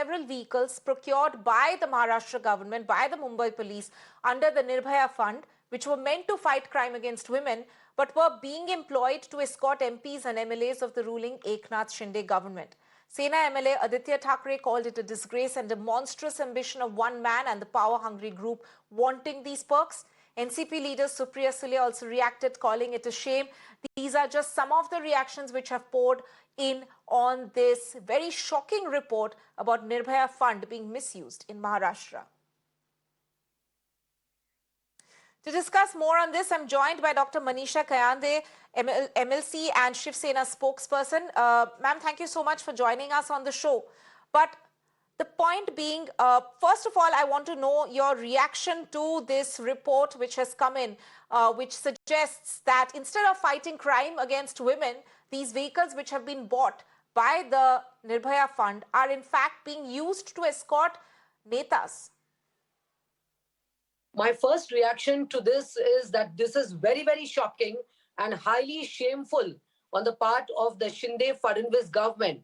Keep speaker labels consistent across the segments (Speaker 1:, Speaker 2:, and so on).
Speaker 1: several vehicles procured by the Maharashtra government, by the Mumbai police under the Nirbhaya fund, which were meant to fight crime against women, but were being employed to escort MPs and MLAs of the ruling Eknath Shinde government. Sena MLA Aditya Thackeray called it a disgrace and a monstrous ambition of one man and the power-hungry group wanting these perks. NCP leader Supriya Sule also reacted, calling it a shame. These are just some of the reactions which have poured in on this very shocking report about Nirbhaya fund being misused in Maharashtra. To discuss more on this, I'm joined by Dr. Manisha Kayanade, MLC and Shiv Sena spokesperson. Ma'am, thank you so much for joining us on the show. But the point being, first of all, I want to know your reaction to this report which has come in, which suggests that instead of fighting crime against women, these vehicles which have been bought by the Nirbhaya fund are in fact being used to escort netas.
Speaker 2: My first reaction to this is that this is very, very shocking and highly shameful on the part of the Shinde-Fadnavis government.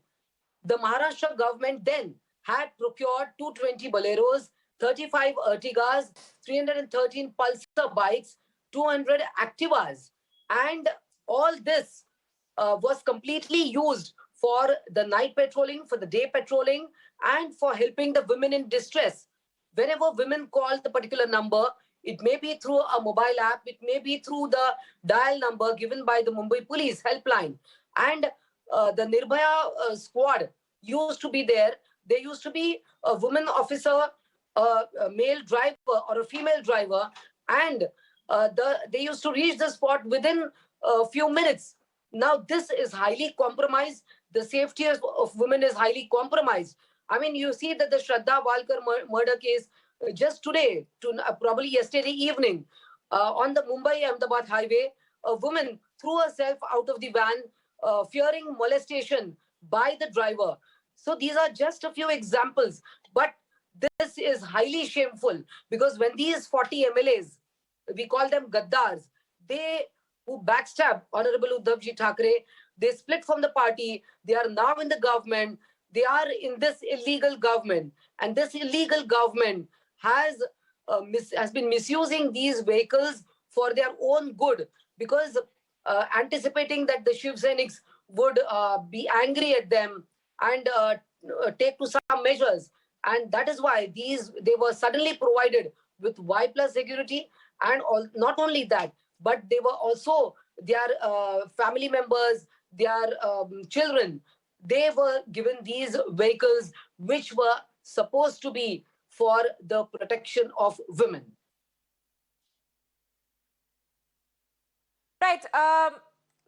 Speaker 2: The Maharashtra government then had procured 220 Boleros, 35 Ertigas, 313 Pulsar bikes, 200 Activas. And all this was completely used for the night patrolling, for the day patrolling, and for helping the women in distress. Whenever women call the particular number, it may be through a mobile app, it may be through the dial number given by the Mumbai police helpline. And the Nirbhaya squad used to be there. There used to be a woman officer, a male driver or a female driver, and they used to reach the spot within a few minutes. Now this is highly compromised. The safety of women is highly compromised. I mean, you see that the Shraddha Walkar murder case just today, probably yesterday evening, on the Mumbai-Ahmedabad highway, a woman threw herself out of the van, fearing molestation by the driver. So these are just a few examples. But this is highly shameful because when these 40 MLAs, we call them Gaddars, they who backstab Honorable Uddhavji Thackeray, they split from the party, they are now in the government, they are in this illegal government, and this illegal government has been misusing these vehicles for their own good because anticipating that the Shiv Senics would be angry at them and take to some measures. And that is why they were suddenly provided with Y+ security, and not only that, but they were also their family members, their children. They were given these vehicles which were supposed to be for the protection of women.
Speaker 1: Right.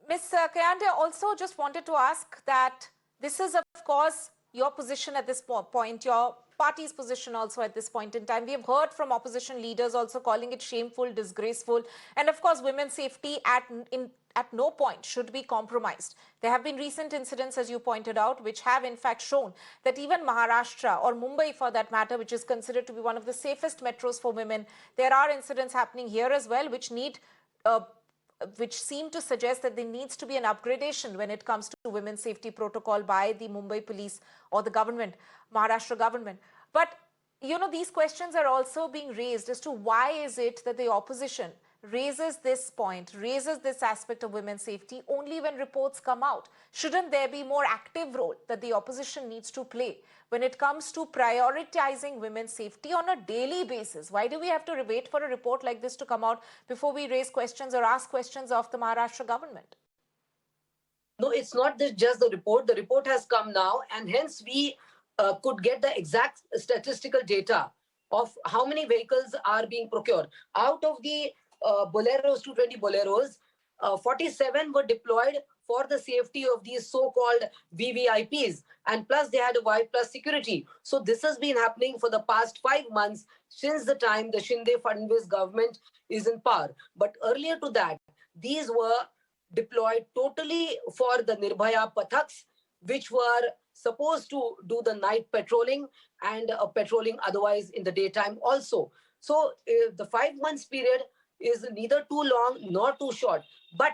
Speaker 1: Ms. Kayanade, also just wanted to ask that this is, of course, your position at this point, your party's position also at this point in time. We have heard from opposition leaders also calling it shameful, disgraceful, and of course, women's safety at no point should be compromised. There have been recent incidents, as you pointed out, which have in fact shown that even Maharashtra or Mumbai, for that matter, which is considered to be one of the safest metros for women, there are incidents happening here as well, which seem to suggest that there needs to be an upgradation when it comes to women's safety protocol by the Mumbai police or the government, Maharashtra government. But, you know, these questions are also being raised as to why is it that the opposition raises this point, raises this aspect of women's safety only when reports come out. Shouldn't there be more active role that the opposition needs to play when it comes to prioritizing women's safety on a daily basis? Why do we have to wait for a report like this to come out before we raise questions or ask questions of the Maharashtra government?
Speaker 2: No, it's not just the report. The report has come now, and hence we could get the exact statistical data of how many vehicles are being procured. Out of the Boleros, 220 Boleros, 47 were deployed for the safety of these so-called VVIPs, and plus they had a Y+ security. So this has been happening for the past 5 months since the time the Shinde-Fadnavis government is in power. But earlier to that, these were deployed totally for the Nirbhaya Pathaks, which were supposed to do the night patrolling and patrolling otherwise in the daytime also. So the 5 months period is neither too long nor too short. But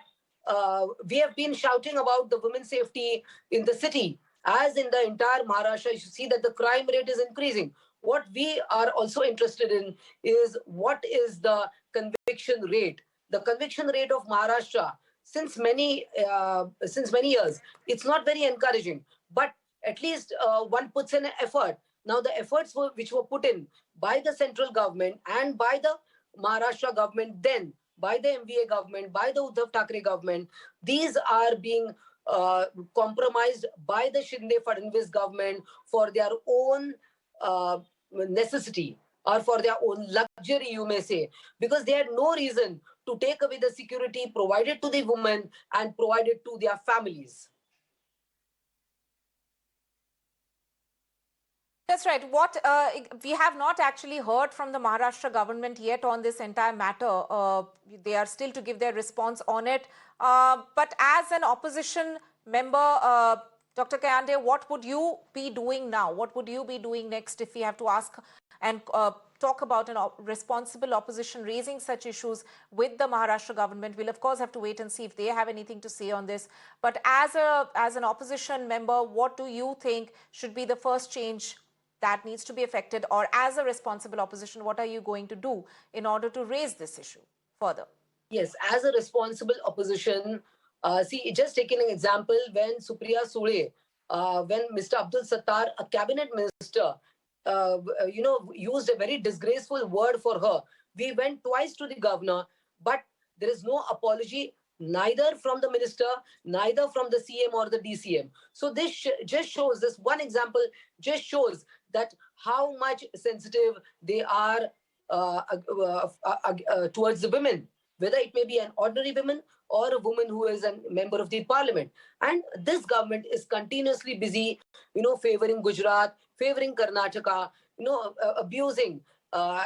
Speaker 2: we have been shouting about the women's safety in the city. as in the entire Maharashtra, you see that the crime rate is increasing. What we are also interested in is what is the conviction rate. The conviction rate of Maharashtra since many years, it's not very encouraging. But at least one puts in an effort. Now the efforts which were put in by the central government and by the Maharashtra government, then by the MVA government, by the Uddhav Thackeray government, these are being compromised by the Shinde-Fadnavis government for their own necessity or for their own luxury, you may say, because they had no reason to take away the security provided to the women and provided to their families.
Speaker 1: That's right. What we have not actually heard from the Maharashtra government yet on this entire matter. They are still to give their response on it. But as an opposition member, Dr. Kayanade, what would you be doing now? What would you be doing next if we have to ask and talk about a responsible opposition raising such issues with the Maharashtra government? We'll of course have to wait and see if they have anything to say on this. But as an opposition member, what do you think should be the first change that needs to be affected, or as a responsible opposition, what are you going to do in order to raise this issue further?
Speaker 2: Yes, as a responsible opposition, see, just taking an example, when Supriya Sule, when Mr. Abdul Sattar, a cabinet minister, used a very disgraceful word for her, we went twice to the governor, but there is no apology, neither from the minister, neither from the CM or the DCM. So this just shows, this one example just shows that how much sensitive they are towards the women, whether it may be an ordinary woman or a woman who is a member of the parliament. And this government is continuously busy, favoring Gujarat, favoring Karnataka, abusing our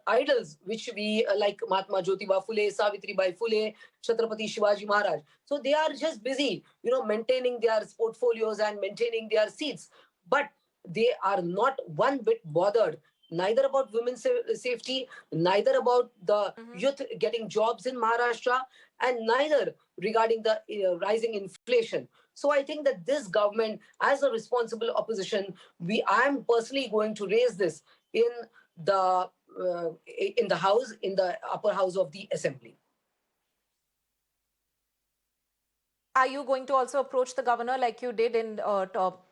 Speaker 2: idols, which we like Mahatma Jyotiba Phule, Savitribai Phule, Chhatrapati Shivaji Maharaj. So they are just busy, maintaining their portfolios and maintaining their seats. But they are not one bit bothered, neither about women's safety, neither about the youth getting jobs in Maharashtra, and neither regarding the rising inflation. So I think that this government, as a responsible opposition, I am personally going to raise this in the house, in the upper house of the assembly.
Speaker 1: Are you going to also approach the governor like you did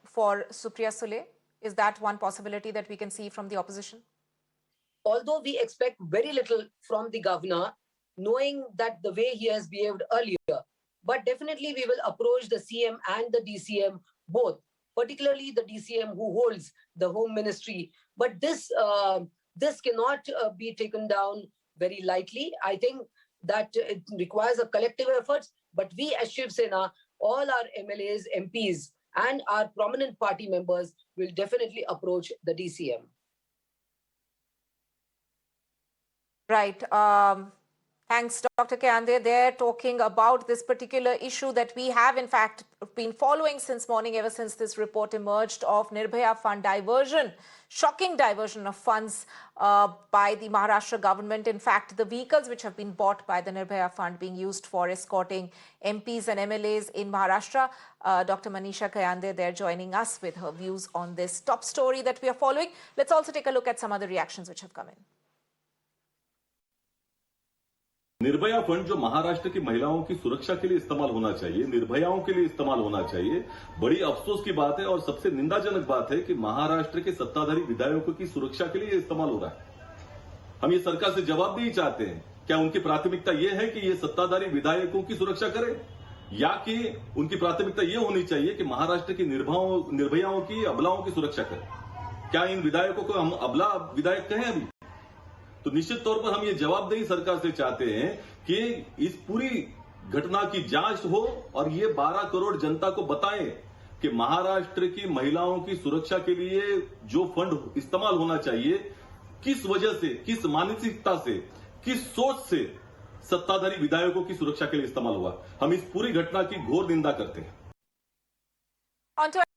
Speaker 1: for Supriya Sule? Is that one possibility that we can see from the opposition?
Speaker 2: Although we expect very little from the governor, knowing that the way he has behaved earlier, but definitely we will approach the CM and the DCM both, particularly the DCM who holds the home ministry. But this cannot be taken down very lightly. I think that it requires a collective effort, but we as Shiv Sena, all our MLAs, MPs, and our prominent party members will definitely approach the DCM.
Speaker 1: Right. Thanks, Dr. Kayanade. They're talking about this particular issue that we have, in fact, been following since morning, ever since this report emerged of Nirbhaya fund diversion, shocking diversion of funds by the Maharashtra government. In fact, the vehicles which have been bought by the Nirbhaya fund being used for escorting MPs and MLAs in Maharashtra. Dr. Manisha Kayanade, they're joining us with her views on this top story that we are following. Let's also take a look at some other reactions which have come in.
Speaker 3: Nirbhaya fund जो महाराष्ट्र की महिलाओं की सुरक्षा के लिए इस्तेमाल होना चाहिए, निर्भयाओं के लिए इस्तेमाल होना चाहिए, बड़ी अफसोस की बात है और सबसे निंदाजनक बात है कि महाराष्ट्र के सत्ताधारी विधायकों की सुरक्षा के लिए इस्तेमाल हो रहा है। हम ये सरकार से जवाबदेही चाहते हैं, क्या उनकी प्राथमिकता ये है कि ये सत्ताधारी विधायकों की सुरक्षा करें, या कि उनकी प्राथमिकता ये होनी चाहिए कि महाराष्ट्र की निर्भयाओं की, अबलाओं की सुरक्षा करें? क्या इन विधायकों को हम अबला विधायक कहें अभी? तो निश्चित तौर पर हम ये जवाबदेही सरकार से चाहते हैं कि इस पूरी घटना की जांच हो और ये 12 करोड़ जनता को बताएं कि महाराष्ट्र की महिलाओं की सुरक्षा के लिए जो फंड इस्तेमाल होना चाहिए, किस वजह से, किस मानसिकता से, किस सोच से सत्ताधारी विधायकों की सुरक्षा के लिए इस्तेमाल हुआ। हम इस पूरी घटना की घोर निंदा करते हैं।